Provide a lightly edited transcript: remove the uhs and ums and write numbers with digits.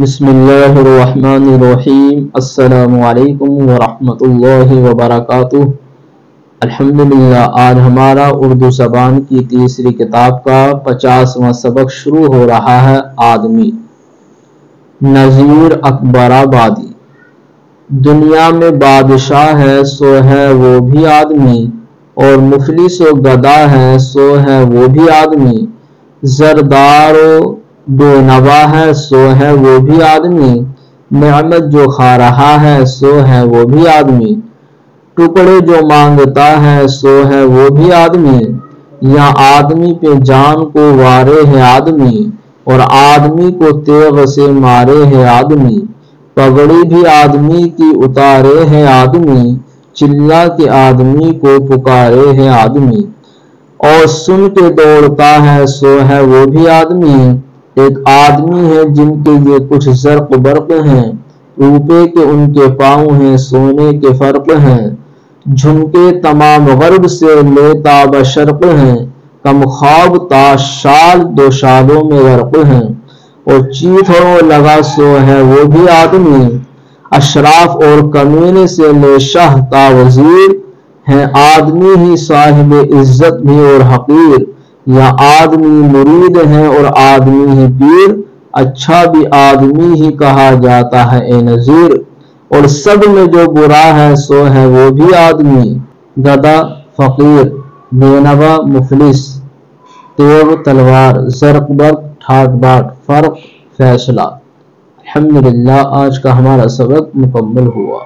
بسم اللہ الرحمن الرحیم۔ السلام علیکم ورحمۃ اللہ وبرکاتہ۔ الحمدللہ، آج ہمارا اردو زبان کی تیسری کتاب کا 50واں سبق شروع ہو رہا ہے۔ آدمی۔ نذیر اکبر آبادی۔ دنیا میں بادشاہ ہے سو ہے وہ بھی آدمی، اور مفلس و گدا ہے سو ہے وہ بھی آدمی، زردار و بے نوا ہے سو ہے وہ بھی آدمی، نعمت جو کھا رہا ہے سو ہے وہ بھی آدمی، ٹکڑے جو مانگتا ہے سو ہے وہ بھی آدمی، یا آدمی پہ جان کو وارے ہے آدمی، اور آدمی کو تیغ سے مارے ہے آدمی، پگڑی بھی آدمی کی اتارے ہے آدمی، چلا کے آدمی کو پکارے ہے آدمی، اور سن کے دوڑتا ہے سو ہے وہ بھی آدمی۔ ایک آدمی ہے جن کے یہ کچھ زرق برق ہیں، روپے کے ان کے پاؤں ہیں سونے کے فرق ہیں، جھمکے تمام غرب سے لیتا بشرق ہیں، کم خواب تا شال دو شالوں میں غرق ہیں، اور چیتھڑوں لگا سو ہے وہ بھی آدمی، اشراف اور کمینے سے لے شاہ تا وزیر، ہیں آدمی ہی صاحب عزت بھی اور حقیر، یا آدمی مرید ہیں اور آدمی ہی پیر، اچھا بھی آدمی ہی کہا جاتا ہے اے نذیر، اور سب میں جو برا ہے سو ہے وہ بھی آدمی، گدا فقیر، بینوا مفلس، تیغ تلوار، زرق برق ٹھاٹ باٹ، فرق فیصلہ۔ الحمدللہ، آج کا ہمارا سبق مکمل ہوا۔